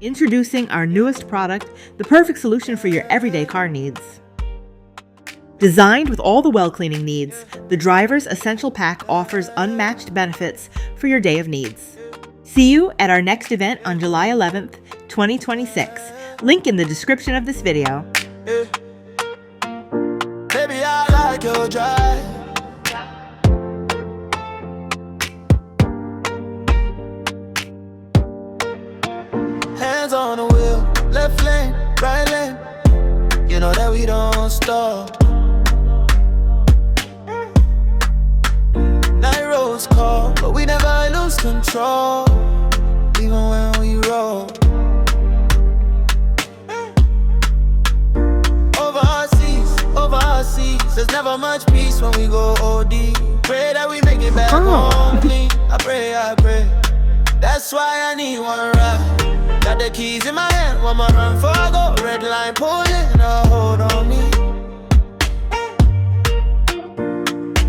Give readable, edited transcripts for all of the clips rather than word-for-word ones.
Introducing our newest product, the perfect solution for your everyday car needs. Designed with all the well-cleaning needs, the Driver's Essential Pack offers unmatched benefits for your day of needs. See you at our next event on July 11th, 2026. Link in the description of this video. Yeah. Baby, I like your drive. Hands on the wheel, left lane, right lane. You know that we don't stop. Night roads call, but we never lose control, even when we roll. Overseas, there's never much peace when we go OD. Pray that we make it back home clean. I pray. That's why I need one ride. Got the keys in my hand, one more run for I go. Red line pulling, a hold on me.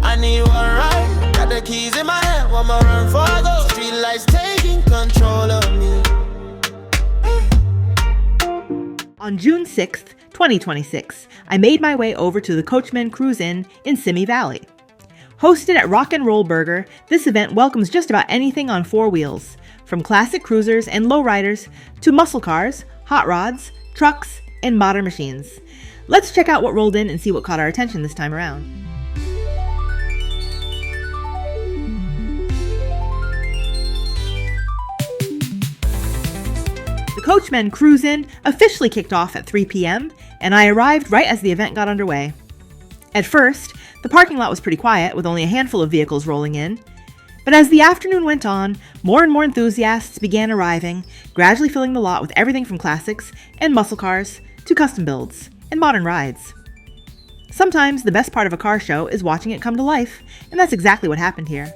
I need one ride. Got the keys in my hand, one more run for I go. Street lights taking control of me. On June 6th, 2026, I made my way over to the Coachman Cruise Inn in Simi Valley. Hosted at Rock and Roll Burger, this event welcomes just about anything on four wheels, from classic cruisers and lowriders to muscle cars, hot rods, trucks, and modern machines. Let's check out what rolled in and see what caught our attention this time around. The Coachman Cruise Inn officially kicked off at 3 p.m., and I arrived right as the event got underway. At first, the parking lot was pretty quiet, with only a handful of vehicles rolling in. But as the afternoon went on, more and more enthusiasts began arriving, gradually filling the lot with everything from classics and muscle cars to custom builds and modern rides. Sometimes the best part of a car show is watching it come to life, and that's exactly what happened here.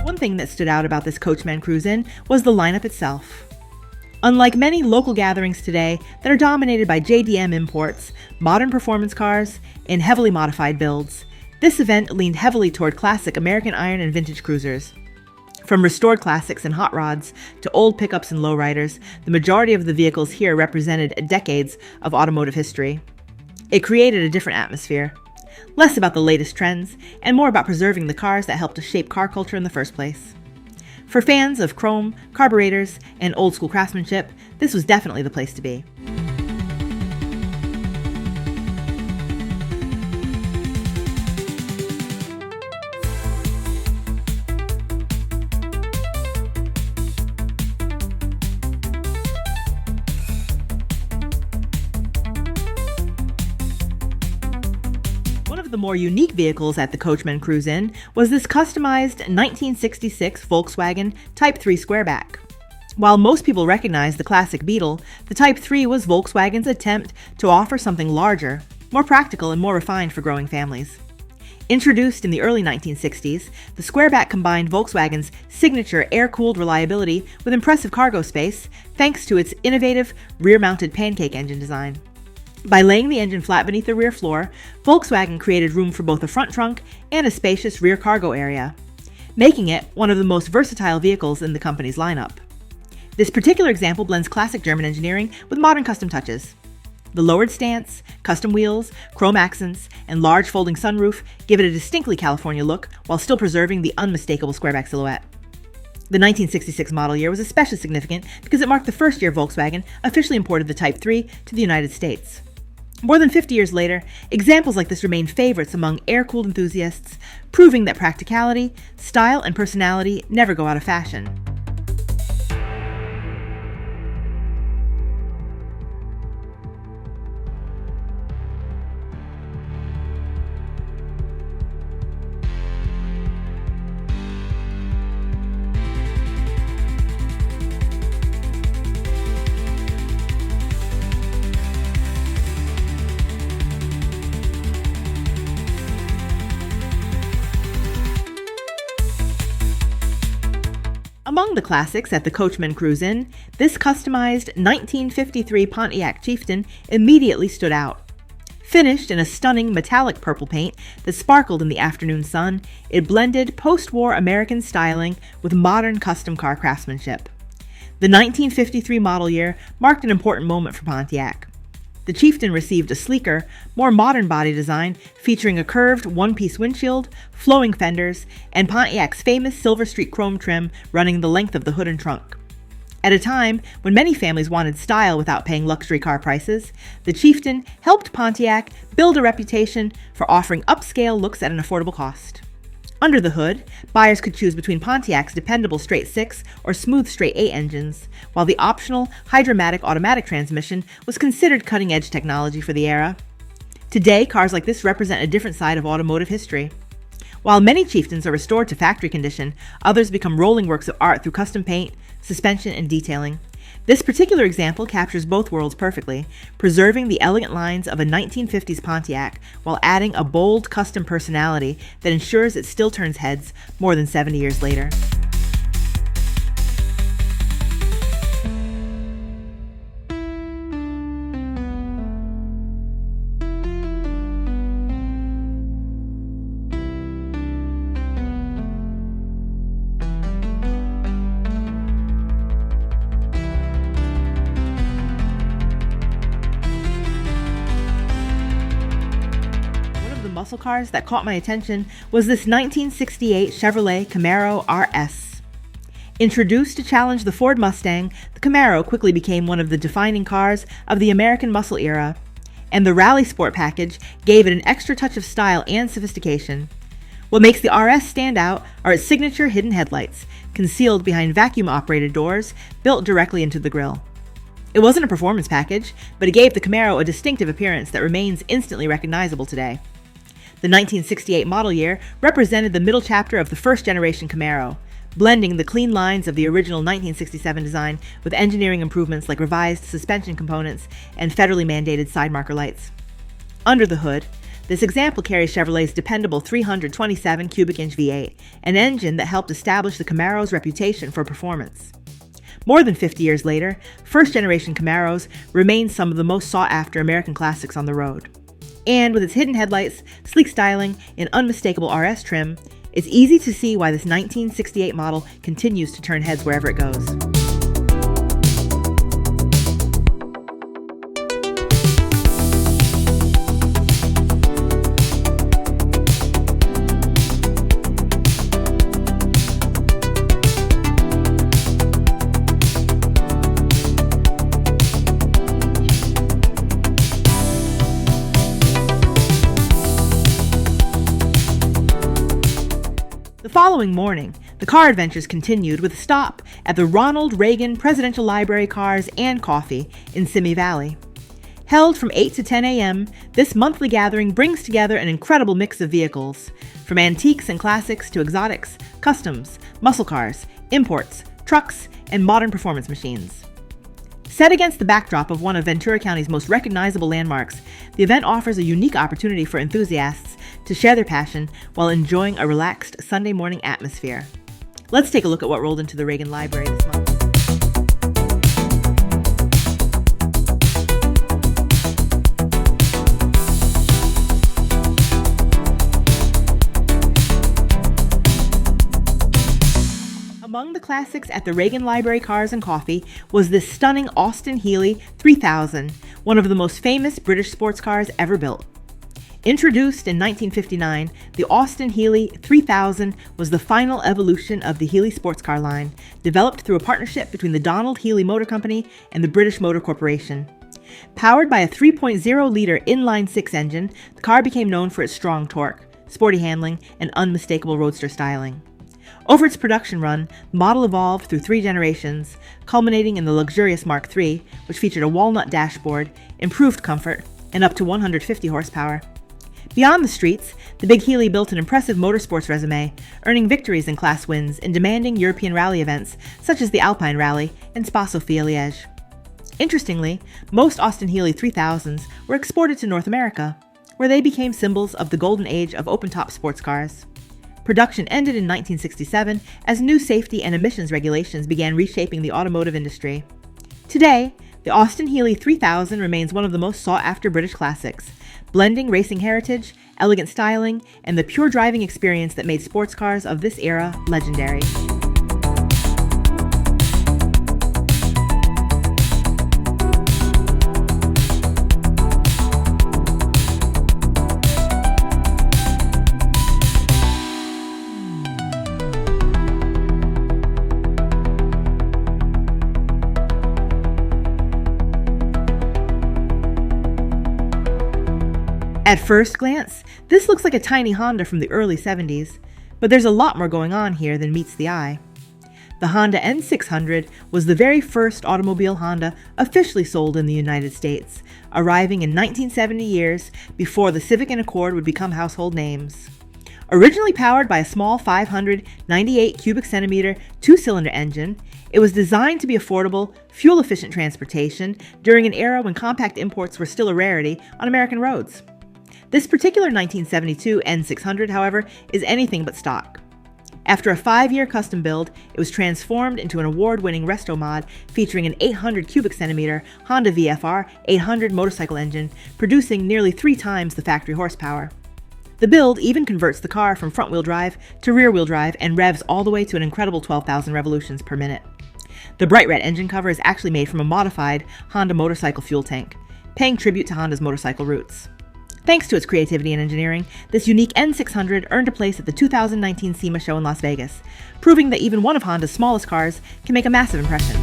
One thing that stood out about this Coachman Cruise Inn was the lineup itself. Unlike many local gatherings today that are dominated by JDM imports, modern performance cars, and heavily modified builds, this event leaned heavily toward classic American iron and vintage cruisers. From restored classics and hot rods to old pickups and lowriders, the majority of the vehicles here represented decades of automotive history. It created a different atmosphere. Less about the latest trends, and more about preserving the cars that helped to shape car culture in the first place. For fans of chrome, carburetors, and old-school craftsmanship, this was definitely the place to be. The more unique vehicles at the Coachman Cruise Inn was this customized 1966 Volkswagen Type 3 Squareback. While most people recognize the classic Beetle, the Type 3 was Volkswagen's attempt to offer something larger, more practical, and more refined for growing families. Introduced in the early 1960s, the Squareback combined Volkswagen's signature air-cooled reliability with impressive cargo space thanks to its innovative rear-mounted pancake engine design. By laying the engine flat beneath the rear floor, Volkswagen created room for both a front trunk and a spacious rear cargo area, making it one of the most versatile vehicles in the company's lineup. This particular example blends classic German engineering with modern custom touches. The lowered stance, custom wheels, chrome accents, and large folding sunroof give it a distinctly California look while still preserving the unmistakable Squareback silhouette. The 1966 model year was especially significant because it marked the first year Volkswagen officially imported the Type 3 to the United States. More than 50 years later, examples like this remain favorites among air-cooled enthusiasts, proving that practicality, style, and personality never go out of fashion. Among the classics at the Coachman Cruise Inn, this customized 1953 Pontiac Chieftain immediately stood out. Finished in a stunning metallic purple paint that sparkled in the afternoon sun, it blended post-war American styling with modern custom car craftsmanship. The 1953 model year marked an important moment for Pontiac. The Chieftain received a sleeker, more modern body design featuring a curved one-piece windshield, flowing fenders, and Pontiac's famous Silver Streak chrome trim running the length of the hood and trunk. At a time when many families wanted style without paying luxury car prices, the Chieftain helped Pontiac build a reputation for offering upscale looks at an affordable cost. Under the hood, buyers could choose between Pontiac's dependable straight 6 or smooth straight 8 engines, while the optional Hydra-Matic automatic transmission was considered cutting-edge technology for the era. Today, cars like this represent a different side of automotive history. While many Chieftains are restored to factory condition, others become rolling works of art through custom paint, suspension, and detailing. This particular example captures both worlds perfectly, preserving the elegant lines of a 1950s Pontiac while adding a bold custom personality that ensures it still turns heads more than 70 years later. Muscle cars that caught my attention was this 1968 Chevrolet Camaro RS. Introduced to challenge the Ford Mustang, the Camaro quickly became one of the defining cars of the American muscle era, and the Rally Sport package gave it an extra touch of style and sophistication. What makes the RS stand out are its signature hidden headlights, concealed behind vacuum-operated doors built directly into the grille. It wasn't a performance package, but it gave the Camaro a distinctive appearance that remains instantly recognizable today. The 1968 model year represented the middle chapter of the first-generation Camaro, blending the clean lines of the original 1967 design with engineering improvements like revised suspension components and federally mandated side marker lights. Under the hood, this example carries Chevrolet's dependable 327 cubic-inch V8, an engine that helped establish the Camaro's reputation for performance. More than 50 years later, first-generation Camaros remain some of the most sought-after American classics on the road. And with its hidden headlights, sleek styling, and unmistakable RS trim, it's easy to see why this 1968 model continues to turn heads wherever it goes. The following morning, the car adventures continued with a stop at the Ronald Reagan Presidential Library Cars and Coffee in Simi Valley. Held from 8 to 10 a.m., this monthly gathering brings together an incredible mix of vehicles, from antiques and classics to exotics, customs, muscle cars, imports, trucks, and modern performance machines. Set against the backdrop of one of Ventura County's most recognizable landmarks, the event offers a unique opportunity for enthusiasts to share their passion while enjoying a relaxed Sunday morning atmosphere. Let's take a look at what rolled into the Reagan Library this month. Among the classics at the Reagan Library Cars and Coffee was this stunning Austin Healey 3000, one of the most famous British sports cars ever built. Introduced in 1959, the Austin Healey 3000 was the final evolution of the Healey sports car line, developed through a partnership between the Donald Healey Motor Company and the British Motor Corporation. Powered by a 3.0-liter inline-6 engine, the car became known for its strong torque, sporty handling, and unmistakable roadster styling. Over its production run, the model evolved through 3 generations, culminating in the luxurious Mark III, which featured a walnut dashboard, improved comfort, and up to 150 horsepower. Beyond the streets, the Big Healey built an impressive motorsports resume, earning victories and class wins in demanding European rally events such as the Alpine Rally and Spa-Sophia Liège. Interestingly, most Austin Healey 3000s were exported to North America, where they became symbols of the golden age of open-top sports cars. Production ended in 1967 as new safety and emissions regulations began reshaping the automotive industry. Today, The Austin Healey 3000 remains one of the most sought-after British classics, blending racing heritage, elegant styling, and the pure driving experience that made sports cars of this era legendary. At first glance, this looks like a tiny Honda from the early 70s, but there's a lot more going on here than meets the eye. The Honda N600 was the very first automobile Honda officially sold in the United States, arriving in 1970, years before the Civic and Accord would become household names. Originally powered by a small 598 cubic centimeter two-cylinder engine, it was designed to be affordable, fuel-efficient transportation during an era when compact imports were still a rarity on American roads. This particular 1972 N600, however, is anything but stock. After a 5-year custom build, it was transformed into an award-winning resto mod featuring an 800 cubic centimeter Honda VFR 800 motorcycle engine, producing nearly 3 times the factory horsepower. The build even converts the car from front-wheel drive to rear-wheel drive and revs all the way to an incredible 12,000 revolutions per minute. The bright red engine cover is actually made from a modified Honda motorcycle fuel tank, paying tribute to Honda's motorcycle roots. Thanks to its creativity and engineering, this unique N600 earned a place at the 2019 SEMA show in Las Vegas, proving that even one of Honda's smallest cars can make a massive impression.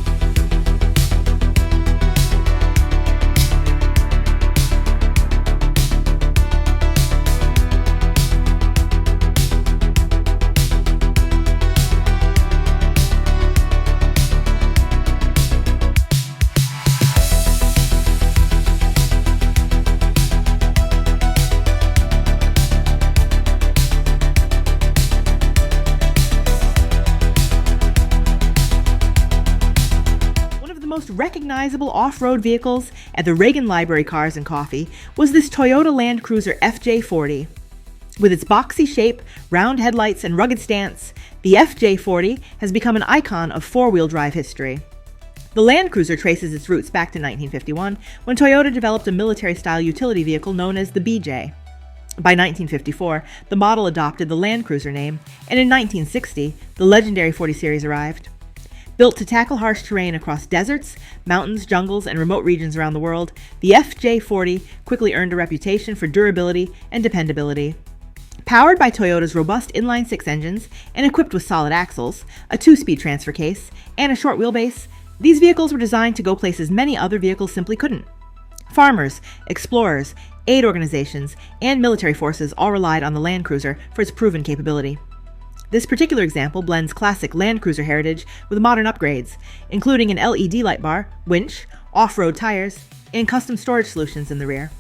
Most recognizable off-road vehicles at the Reagan Library Cars and Coffee was this Toyota Land Cruiser FJ40. With its boxy shape, round headlights, and rugged stance, the FJ40 has become an icon of four-wheel drive history. The Land Cruiser traces its roots back to 1951, when Toyota developed a military-style utility vehicle known as the BJ. By 1954, the model adopted the Land Cruiser name, and in 1960, the legendary 40 Series arrived. Built to tackle harsh terrain across deserts, mountains, jungles, and remote regions around the world, the FJ40 quickly earned a reputation for durability and dependability. Powered by Toyota's robust inline-six engines and equipped with solid axles, a 2-speed transfer case, and a short wheelbase, these vehicles were designed to go places many other vehicles simply couldn't. Farmers, explorers, aid organizations, and military forces all relied on the Land Cruiser for its proven capability. This particular example blends classic Land Cruiser heritage with modern upgrades, including an LED light bar, winch, off-road tires, and custom storage solutions in the rear.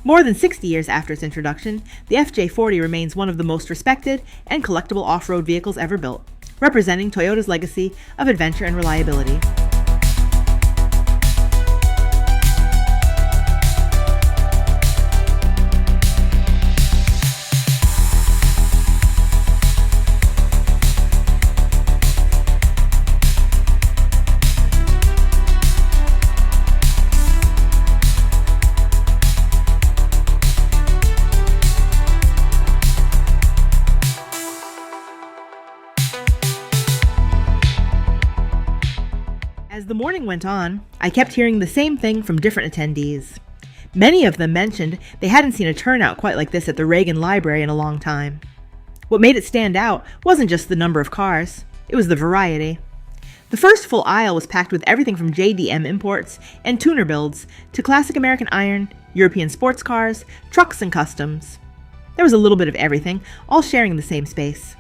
More than 60 years after its introduction, the FJ40 remains one of the most respected and collectible off-road vehicles ever built, representing Toyota's legacy of adventure and reliability. As the morning went on, I kept hearing the same thing from different attendees. Many of them mentioned they hadn't seen a turnout quite like this at the Reagan Library in a long time. What made it stand out wasn't just the number of cars, it was the variety. The first full aisle was packed with everything from JDM imports and tuner builds to classic American iron, European sports cars, trucks, and customs. There was a little bit of everything, all sharing the same space.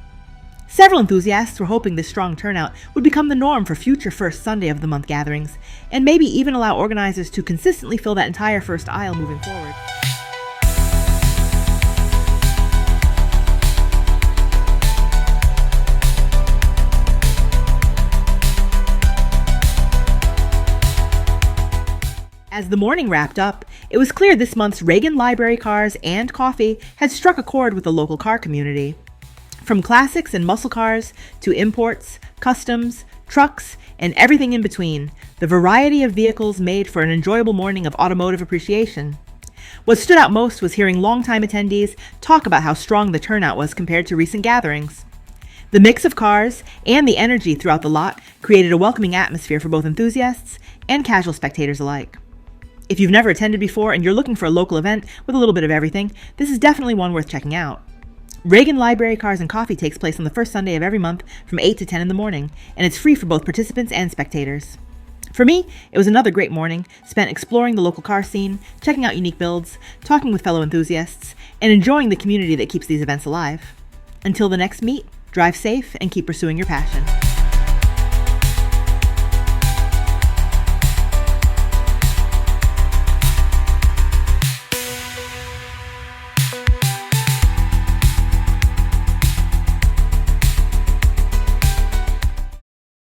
Several enthusiasts were hoping this strong turnout would become the norm for future first Sunday of the month gatherings, and maybe even allow organizers to consistently fill that entire first aisle moving forward. As the morning wrapped up, it was clear this month's Reagan Library Cars and Coffee had struck a chord with the local car community. From classics and muscle cars to imports, customs, trucks, and everything in between. The variety of vehicles made for an enjoyable morning of automotive appreciation. What stood out most was hearing longtime attendees talk about how strong the turnout was compared to recent gatherings. The mix of cars and the energy throughout the lot created a welcoming atmosphere for both enthusiasts and casual spectators alike. If you've never attended before and you're looking for a local event with a little bit of everything, this is definitely one worth checking out. Reagan Library Cars and Coffee takes place on the first Sunday of every month from 8 to 10 in the morning, and it's free for both participants and spectators. For me, it was another great morning, spent exploring the local car scene, checking out unique builds, talking with fellow enthusiasts, and enjoying the community that keeps these events alive. Until the next meet, drive safe and keep pursuing your passion.